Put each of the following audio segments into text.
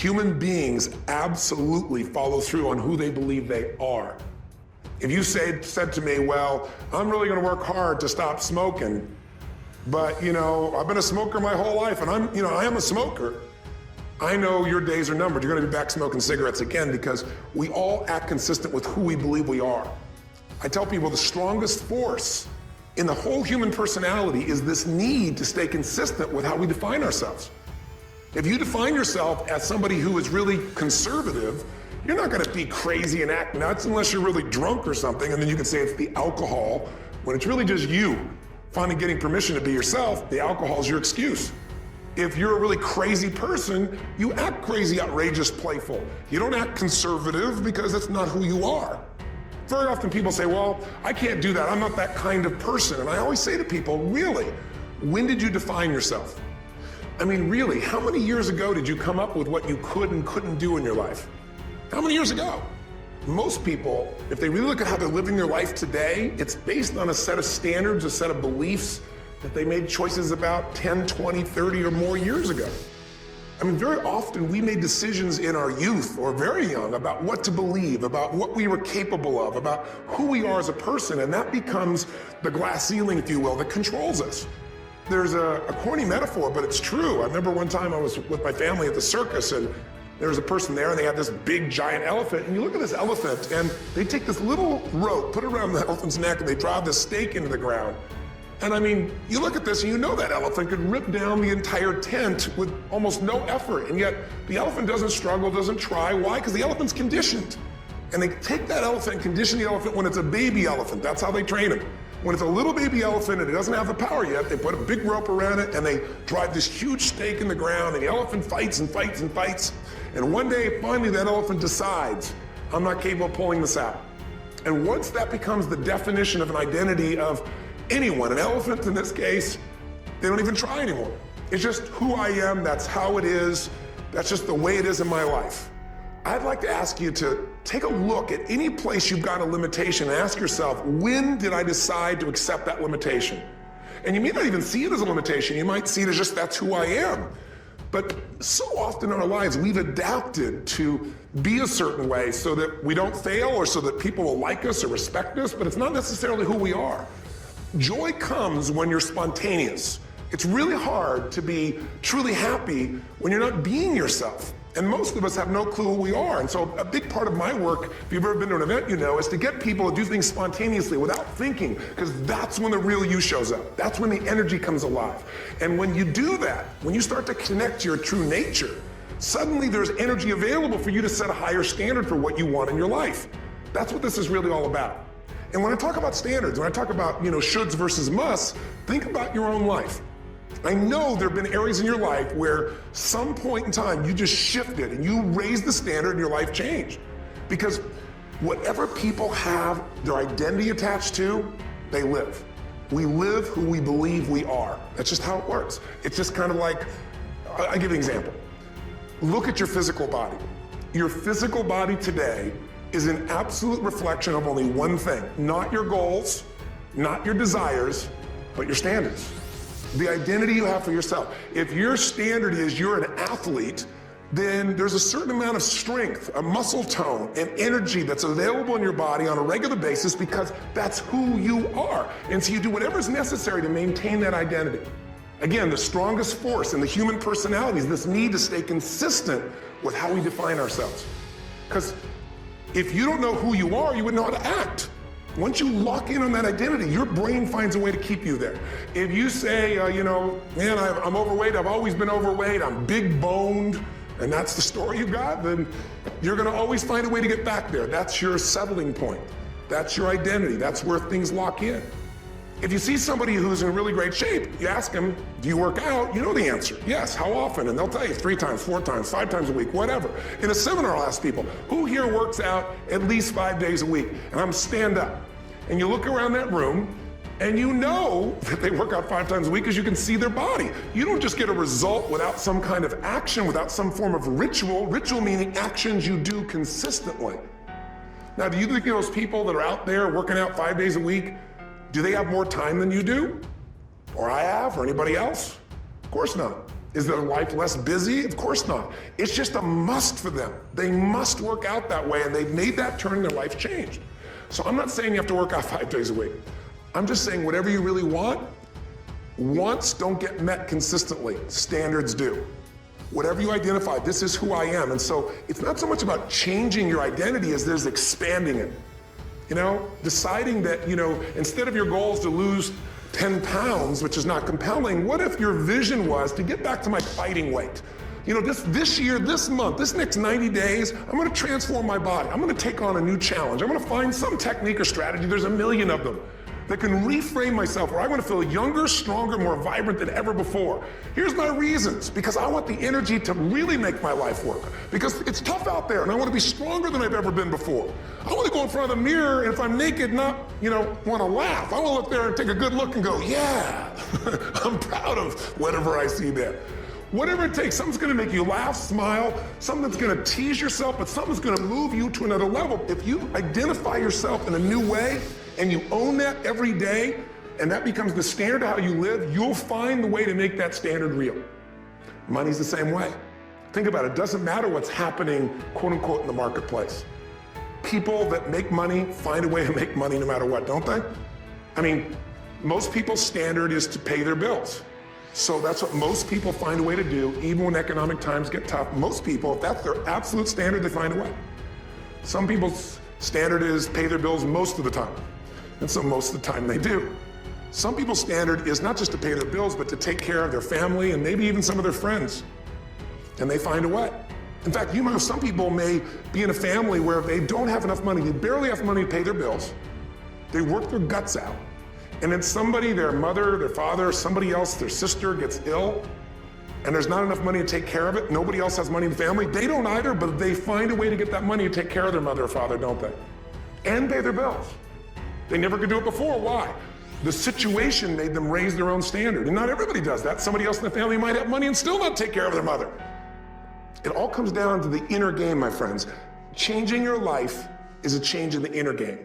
Human beings absolutely follow through on who they believe they are. If you said to me, well, I'm really gonna work hard to stop smoking, but I've been a smoker my whole life and I am a smoker. I know your days are numbered. You're gonna be back smoking cigarettes again because we all act consistent with who we believe we are. I tell people the strongest force in the whole human personality is this need to stay consistent with how we define ourselves. If you define yourself as somebody who is really conservative, you're not gonna be crazy and act nuts unless you're really drunk or something, and then you can say it's the alcohol, when it's really just you finally getting permission to be yourself. The alcohol is your excuse. If you're a really crazy person, you act crazy, outrageous, playful. You don't act conservative because that's not who you are. Very often people say, well, I can't do that. I'm not that kind of person. And I always say to people, really, when did you define yourself? I mean, really, how many years ago did you come up with what you could and couldn't do in your life? How many years ago? Most people, if they really look at how they're living their life today, it's based on a set of standards, a set of beliefs that they made choices about 10, 20, 30 or more years ago. I mean, very often we made decisions in our youth or very young about what to believe, about what we were capable of, about who we are as a person, and that becomes the glass ceiling, if you will, that controls us. There's a corny metaphor, but it's true. I remember one time I was with my family at the circus and there was a person there and they had this big giant elephant, and you look at this elephant and they take this little rope, put it around the elephant's neck, and they drive this stake into the ground. And I mean, you look at this and you know that elephant could rip down the entire tent with almost no effort, and yet the elephant doesn't struggle, doesn't try. Why? Because the elephant's conditioned. And they take that elephant and condition the elephant when it's a baby elephant. That's how they train him. When it's a little baby elephant and it doesn't have the power yet, they put a big rope around it and they drive this huge stake in the ground, and the elephant fights and fights and fights. And one day, finally, that elephant decides, I'm not capable of pulling this out. And once that becomes the definition of an identity of anyone, an elephant in this case, they don't even try anymore. It's just who I am, that's how it is, that's just the way it is in my life. I'd like to ask you to take a look at any place you've got a limitation and ask yourself, when did I decide to accept that limitation? And you may not even see it as a limitation, you might see it as just that's who I am. But so often in our lives, we've adapted to be a certain way so that we don't fail or so that people will like us or respect us, but it's not necessarily who we are. Joy comes when you're spontaneous. It's really hard to be truly happy when you're not being yourself. And most of us have no clue who we are. And so a big part of my work, if you've ever been to an event, you know, is to get people to do things spontaneously without thinking, because that's when the real you shows up. That's when the energy comes alive. And when you do that, when you start to connect to your true nature, suddenly there's energy available for you to set a higher standard for what you want in your life. That's what this is really all about. And when I talk about standards, when I talk about, shoulds versus musts, think about your own life. I know there have been areas in your life where some point in time you just shifted and you raised the standard and your life changed. Because whatever people have their identity attached to, they live. We live who we believe we are. That's just how it works. It's just kind of like, I'll give you an example. Look at your physical body. Your physical body today is an absolute reflection of only one thing, not your goals, not your desires, but your standards. The identity you have for yourself. If your standard is you're an athlete, then there's a certain amount of strength, a muscle tone, and energy that's available in your body on a regular basis because that's who you are. And so you do whatever's necessary to maintain that identity. Again, the strongest force in the human personality is this need to stay consistent with how we define ourselves. Because if you don't know who you are, you wouldn't know how to act. Once you lock in on that identity, your brain finds a way to keep you there. If you say, man, I'm overweight, I've always been overweight, I'm big boned, and that's the story you got, then you're gonna always find a way to get back there. That's your settling point. That's your identity. That's where things lock in. If you see somebody who's in really great shape, you ask them, do you work out? You know the answer. Yes, how often? And they'll tell you 3 times, 4 times, 5 times a week, whatever. In a seminar, I'll ask people, who here works out at least 5 days a week? And I'm stand up. And you look around that room and you know that they work out 5 times a week because you can see their body. You don't just get a result without some kind of action, without some form of ritual. Ritual meaning actions you do consistently. Now, do you think those people that are out there working out 5 days a week, do they have more time than you do? Or I have, or anybody else? Of course not. Is their life less busy? Of course not. It's just a must for them. They must work out that way, and they've made that turn and their life changed. So I'm not saying you have to work out 5 days a week. I'm just saying whatever you really want, wants don't get met consistently. Standards do. Whatever you identify, this is who I am. And so it's not so much about changing your identity as there's expanding it. Deciding that, instead of your goal is to lose 10 pounds, which is not compelling, what if your vision was to get back to my fighting weight? This year, this month, this next 90 days, I'm gonna transform my body. I'm gonna take on a new challenge. I'm gonna find some technique or strategy, there's a million of them, that can reframe myself where I want to feel younger, stronger, more vibrant than ever before. Here's my reasons. Because I want the energy to really make my life work. Because it's tough out there and I want to be stronger than I've ever been before. I want to go in front of the mirror and if I'm naked, not, want to laugh. I want to look there and take a good look and go, yeah, I'm proud of whatever I see there. Whatever it takes, something's gonna make you laugh, smile, something that's gonna tease yourself, but something's gonna move you to another level. If you identify yourself in a new way, and you own that every day, and that becomes the standard of how you live, you'll find the way to make that standard real. Money's the same way. Think about it, it doesn't matter what's happening, quote unquote, in the marketplace. People that make money find a way to make money no matter what, don't they? Most people's standard is to pay their bills. So that's what most people find a way to do, even when economic times get tough. Most people, if that's their absolute standard, they find a way. Some people's standard is pay their bills most of the time. And so most of the time they do. Some people's standard is not just to pay their bills, but to take care of their family and maybe even some of their friends. And they find a way. In fact, some people may be in a family where they don't have enough money, they barely have money to pay their bills. They work their guts out. And then somebody, their mother, their father, somebody else, their sister gets ill, and there's not enough money to take care of it. Nobody else has money in the family. They don't either, but they find a way to get that money to take care of their mother or father, don't they? And pay their bills. They never could do it before. Why? The situation made them raise their own standard. And not everybody does that. Somebody else in the family might have money and still not take care of their mother. It all comes down to the inner game, my friends. Changing your life is a change in the inner game.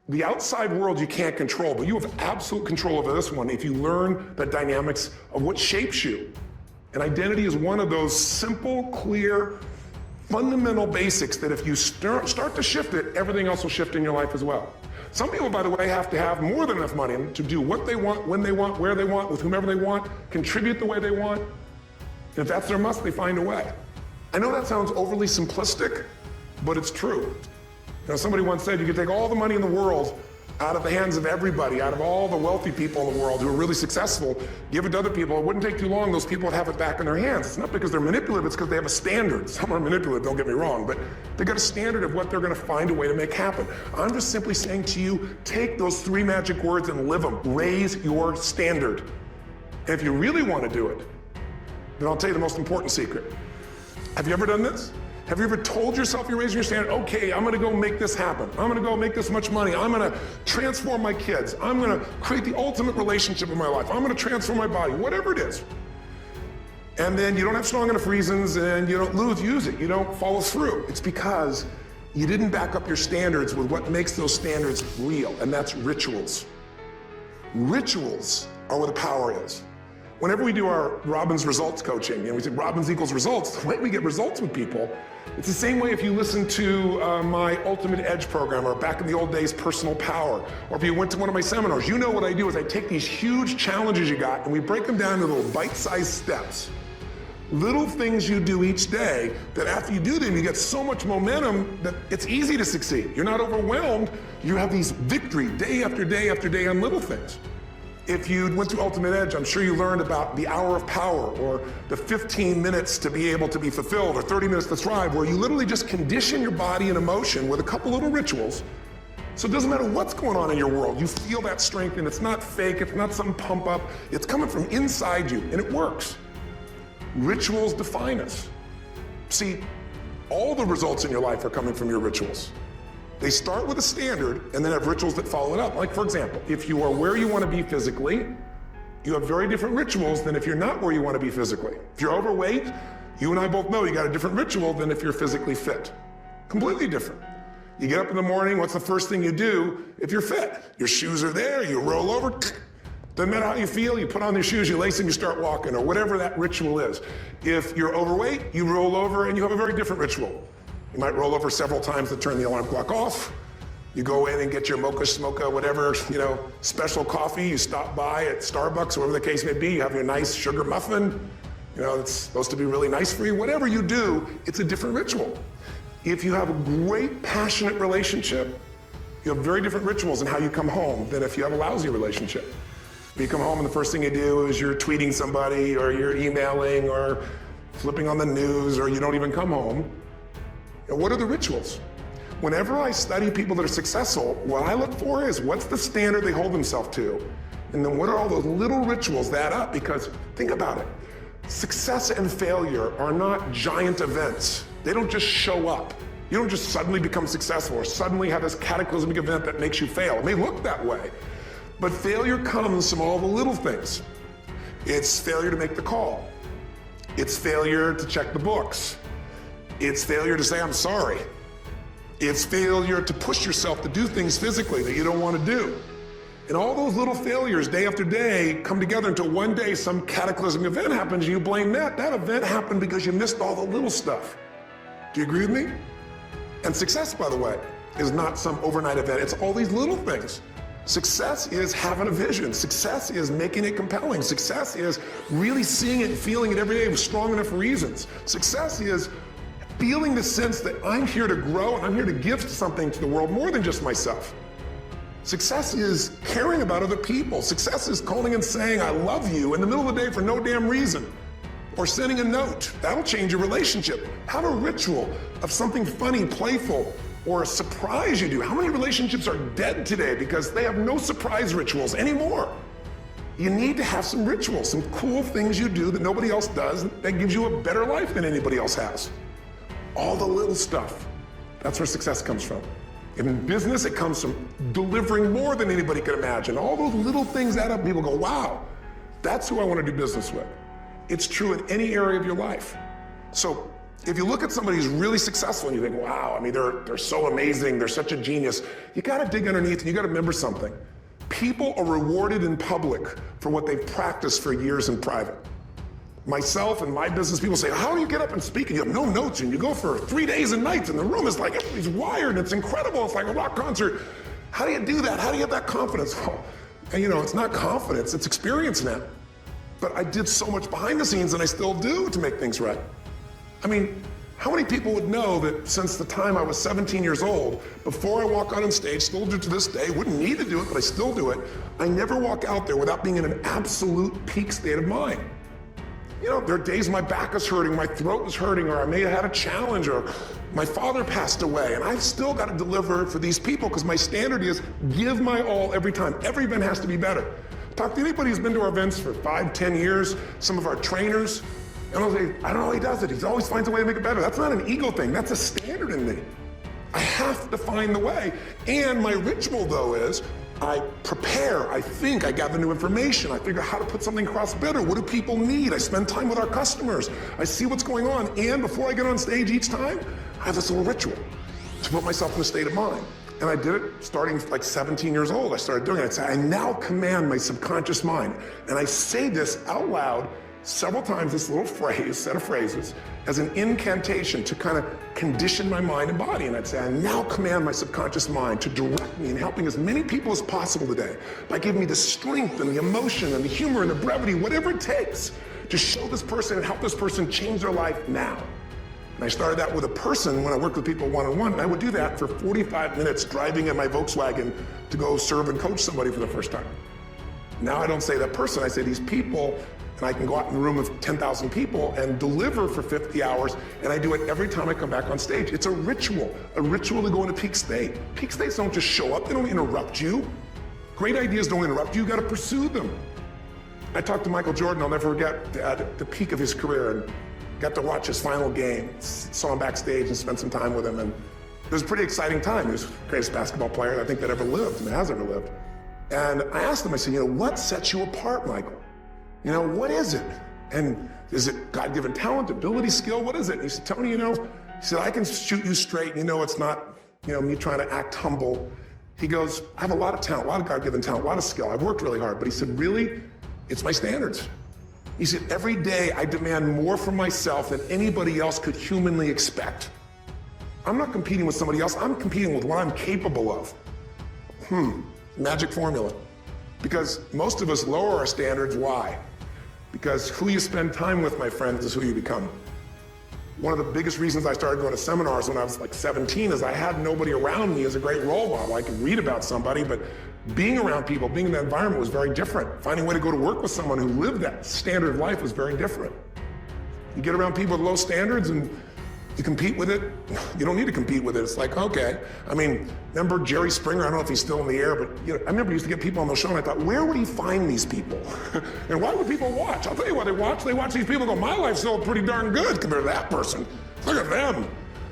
The outside world you can't control, but you have absolute control over this one if you learn the dynamics of what shapes you. And identity is one of those simple, clear, fundamental basics that if you start to shift it, everything else will shift in your life as well. Some people, by the way, have to have more than enough money to do what they want, when they want, where they want, with whomever they want, contribute the way they want. And if that's their must, they find a way. I know that sounds overly simplistic, but it's true. Somebody once said you could take all the money in the world out of the hands of everybody, out of all the wealthy people in the world who are really successful, give it to other people. It wouldn't take too long, those people would have it back in their hands. It's not because they're manipulative, it's because they have a standard. Some are manipulative, don't get me wrong, but they got a standard of what they're gonna find a way to make happen. I'm just simply saying to you, take those 3 magic words and live them. Raise your standard. And if you really wanna do it, then I'll tell you the most important secret. Have you ever done this? Have you ever told yourself you're raising your standard? Okay, I'm gonna go make this happen. I'm gonna go make this much money. I'm gonna transform my kids. I'm gonna create the ultimate relationship in my life. I'm gonna transform my body, whatever it is. And then you don't have strong enough reasons and you don't use it. You don't follow through. It's because you didn't back up your standards with what makes those standards real, and that's rituals. Rituals are where the power is. Whenever we do our Robbins results coaching, we say Robbins equals results, the way we get results with people, it's the same way if you listen to my Ultimate Edge program, or back in the old days, Personal Power, or if you went to one of my seminars. You know what I do is I take these huge challenges you got and we break them down into little bite-sized steps. Little things you do each day that after you do them, you get so much momentum that it's easy to succeed. You're not overwhelmed. You have these victory day after day after day on little things. If you went through Ultimate Edge, I'm sure you learned about the hour of power, or the 15 minutes to be able to be fulfilled, or 30 minutes to thrive, where you literally just condition your body and emotion with a couple little rituals. So it doesn't matter what's going on in your world, you feel that strength, and it's not fake, it's not some pump up, it's coming from inside you, and it works. Rituals define us. See, all the results in your life are coming from your rituals. They start with a standard and then have rituals that follow it up. Like, for example, if you are where you want to be physically, you have very different rituals than if you're not where you want to be physically. If you're overweight, you and I both know you got a different ritual than if you're physically fit. Completely different. You get up in the morning, what's the first thing you do if you're fit? Your shoes are there, you roll over, Doesn't matter how you feel, you put on your shoes, you lace them, you start walking, or whatever that ritual is. If you're overweight, you roll over and you have a very different ritual. You might roll over several times to turn the alarm clock off. You go in and get your mocha smocha, whatever, special coffee. You stop by at Starbucks, whatever the case may be. You have your nice sugar muffin. It's supposed to be really nice for you. Whatever you do, it's a different ritual. If you have a great, passionate relationship, you have very different rituals in how you come home than if you have a lousy relationship. You come home and the first thing you do is you're tweeting somebody, or you're emailing, or flipping on the news, or you don't even come home. What are the rituals? Whenever I study people that are successful, what I look for is what's the standard they hold themselves to? And then what are all those little rituals that add up? Because think about it. Success and failure are not giant events. They don't just show up. You don't just suddenly become successful or suddenly have this cataclysmic event that makes you fail. It may look that way, but failure comes from all the little things. It's failure to make the call. It's failure to check the books. It's failure to say, I'm sorry. It's failure to push yourself to do things physically that you don't want to do. And all those little failures day after day come together until one day some cataclysmic event happens and you blame that. That event happened because you missed all the little stuff. Do you agree with me? And success, by the way, is not some overnight event. It's all these little things. Success is having a vision. Success is making it compelling. Success is really seeing it and feeling it every day with strong enough reasons. Success is feeling the sense that I'm here to grow and I'm here to give something to the world more than just myself. Success is caring about other people. Success is calling and saying, I love you in the middle of the day for no damn reason. Or sending a note. That'll change your relationship. Have a ritual of something funny, playful, or a surprise you do. How many relationships are dead today because they have no surprise rituals anymore? You need to have some rituals, some cool things you do that nobody else does that gives you a better life than anybody else has. All the little stuff. That's where success comes from. In business, it comes from delivering more than anybody could imagine. All those little things add up. People go, wow, that's who I want to do business with. It's true in any area of your life. So if you look at somebody who's really successful and you think, wow, they're so amazing, they're such a genius, you got to dig underneath and you got to remember something. People are rewarded in public for what they've practiced for years in private. Myself and my business people say, how do you get up and speak? And you have no notes and you go for 3 days and nights and the room is like, everybody's wired. It's incredible. It's like a rock concert. How do you do that? How do you have that confidence? Well, and it's not confidence, it's experience now. But I did so much behind the scenes and I still do to make things right. How many people would know that since the time I was 17 years old, before I walk out on stage, still do to this day, wouldn't need to do it, but I still do it, I never walk out there without being in an absolute peak state of mind. There are days my back is hurting, my throat is hurting, or I may have had a challenge, or my father passed away, and I've still got to deliver for these people because my standard is give my all every time. Every event has to be better. Talk to anybody who's been to our events for 5, 10 years, some of our trainers, and I'll say, I don't know how he does it. He always finds a way to make it better. That's not an ego thing. That's a standard in me. I have to find the way. And my ritual, though, is I prepare, I think, I gather new information, I figure out how to put something across better. What do people need? I spend time with our customers. I see what's going on. And before I get on stage each time, I have this little ritual to put myself in a state of mind. And I did it starting like 17 years old. I started doing it. I'd say, I now command my subconscious mind. And I say this out loud several times, this little phrase, set of phrases, as an incantation to kind of condition my mind and body. And I'd say, I now command my subconscious mind to direct me in helping as many people as possible today by giving me the strength and the emotion and the humor and the brevity, whatever it takes to show this person and help this person change their life now. And I started that with a person when I worked with people one-on-one, and I would do that for 45 minutes driving in my Volkswagen to go serve and coach somebody for the first time. Now I don't say that person, I say these people, and I can go out in a room of 10,000 people and deliver for 50 hours, and I do it every time I come back on stage. It's a ritual to go into peak state. Peak states don't just show up, they don't interrupt you. Great ideas don't interrupt you, you gotta pursue them. I talked to Michael Jordan, I'll never forget, at the peak of his career, and got to watch his final game. Saw him backstage and spent some time with him, and it was a pretty exciting time. He was the greatest basketball player I think that ever lived, and has ever lived. And I asked him, I said, what sets you apart, Michael? What is it? And is it God-given talent, ability, skill? What is it? And he said, Tony, he said, I can shoot you straight. It's not, me trying to act humble. He goes, I have a lot of talent, a lot of God-given talent, a lot of skill. I've worked really hard. But he said, really? It's my standards. He said, every day I demand more from myself than anybody else could humanly expect. I'm not competing with somebody else. I'm competing with what I'm capable of. Magic formula. Because most of us lower our standards. Why? Because who you spend time with, my friends, is who you become. One of the biggest reasons I started going to seminars when I was like 17 is I had nobody around me as a great role model. I could read about somebody, but being around people, being in that environment was very different. Finding a way to go to work with someone who lived that standard of life was very different. You get around people with low standards and you compete with it. You don't need to compete with it. It's like, okay. I mean, remember Jerry Springer? I don't know if he's still in the air, but I remember he used to get people on the show and I thought, where would he find these people? And why would people watch? I'll tell you why they watch. They watch these people and go, my life's still pretty darn good compared to that person. Look at them.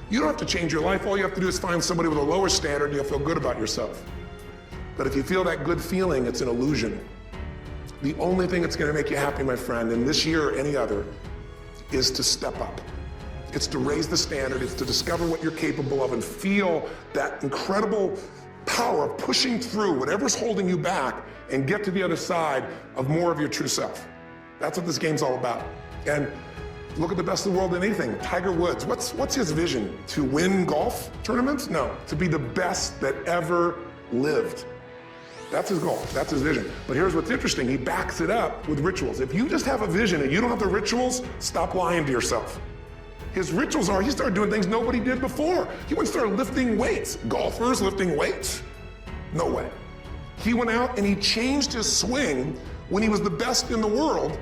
You don't have to change your life. All you have to do is find somebody with a lower standard and you'll feel good about yourself. But if you feel that good feeling, it's an illusion. The only thing that's going to make you happy, my friend, in this year or any other, is to step up. It's to raise the standard. It's to discover what you're capable of and feel that incredible power of pushing through whatever's holding you back and get to the other side of more of your true self. That's what this game's all about. And look at the best of the world in anything. Tiger Woods, what's his vision? To win golf tournaments? No, to be the best that ever lived. That's his goal, that's his vision. But here's what's interesting, he backs it up with rituals. If you just have a vision and you don't have the rituals, stop lying to yourself. His rituals are, he started doing things nobody did before. He went and started lifting weights. Golfers lifting weights? No way. He went out and he changed his swing when he was the best in the world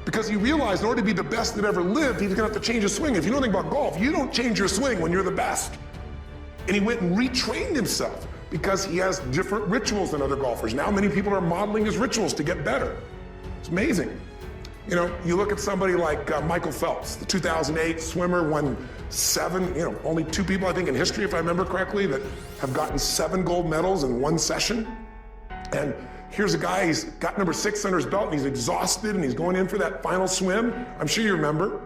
because he realized in order to be the best that ever lived, he's gonna have to change his swing. If you know anything about golf, you don't change your swing when you're the best. And he went and retrained himself because he has different rituals than other golfers. Now many people are modeling his rituals to get better. It's amazing. You know, you look at somebody like Michael Phelps, the 2008 swimmer, won 7, only 2 people, I think, in history, if I remember correctly, that have gotten 7 gold medals in one session. And here's a guy, he's got number 6 under his belt, and he's exhausted, and he's going in for that final swim. I'm sure you remember.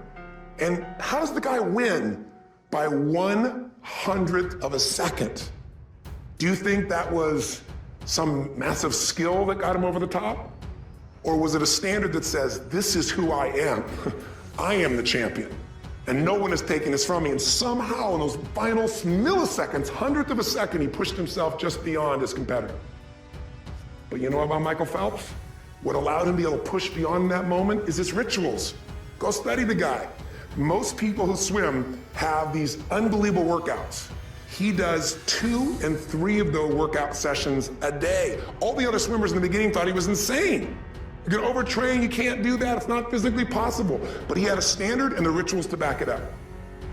And how does the guy win? By 1/100th of a second. Do you think that was some massive skill that got him over the top? Or was it a standard that says, this is who I am? I am the champion. And no one is taking this from me. And somehow in those final milliseconds, 100th of a second, he pushed himself just beyond his competitor. But you know about Michael Phelps? What allowed him to be able to push beyond that moment is his rituals. Go study the guy. Most people who swim have these unbelievable workouts. He does 2 and 3 of those workout sessions a day. All the other swimmers in the beginning thought he was insane. You're gonna overtrain, you can't do that, it's not physically possible. But he had a standard and the rituals to back it up.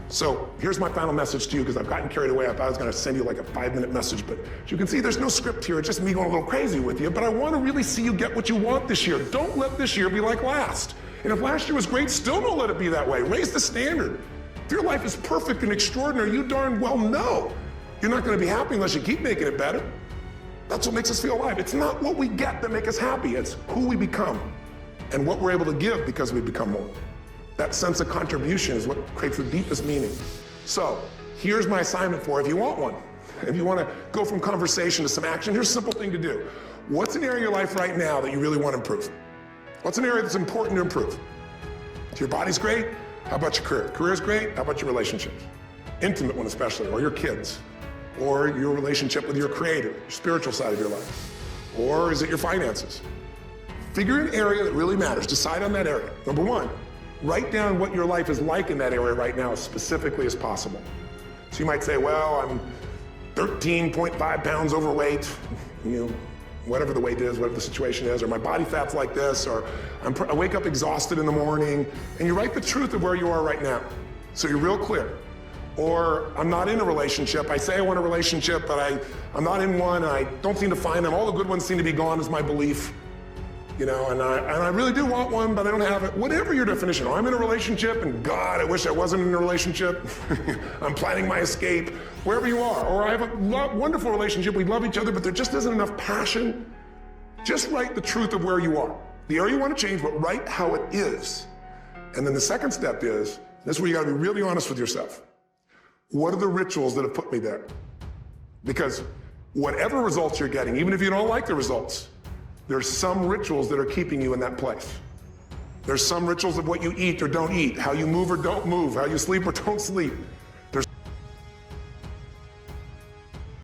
So here's my final message to you, because I've gotten carried away. I thought I was gonna send you like a 5-minute message, but as you can see, there's no script here. It's just me going a little crazy with you, but I wanna really see you get what you want this year. Don't let this year be like last. And if last year was great, still don't let it be that way. Raise the standard. If your life is perfect and extraordinary, you darn well know you're not gonna be happy unless you keep making it better. That's what makes us feel alive. It's not what we get that makes us happy. It's who we become and what we're able to give because we become more. That sense of contribution is what creates the deepest meaning. So here's my assignment for you if you want one. If you want to go from conversation to some action, here's a simple thing to do. What's an area of your life right now that you really want to improve? What's an area that's important to improve? If your body's great, how about your career? Career's great, how about your relationships? Intimate one especially, or your kids. Or your relationship with your creator, your spiritual side of your life. Or is it your finances? Figure an area that really matters. Decide on that area. Number 1, write down what your life is like in that area right now as specifically as possible. So you might say, well, I'm 13.5 pounds overweight, whatever the weight is, whatever the situation is, or my body fat's like this, or I wake up exhausted in the morning, and you write the truth of where you are right now. So you're real clear. Or I'm not in a relationship. I say I want a relationship, but I'm not in one, and I don't seem to find them. All the good ones seem to be gone is my belief. And I really do want one, but I don't have it. Whatever your definition. Or I'm in a relationship, and God, I wish I wasn't in a relationship. I'm planning my escape. Wherever you are. Or I have a wonderful relationship. We love each other, but there just isn't enough passion. Just write the truth of where you are. The area you want to change, but write how it is. And then the second step is, this is where you got to be really honest with yourself. What are the rituals that have put me there? Because whatever results you're getting, even if you don't like the results, there's some rituals that are keeping you in that place. There's some rituals of what you eat or don't eat, how you move or don't move, how you sleep or don't sleep.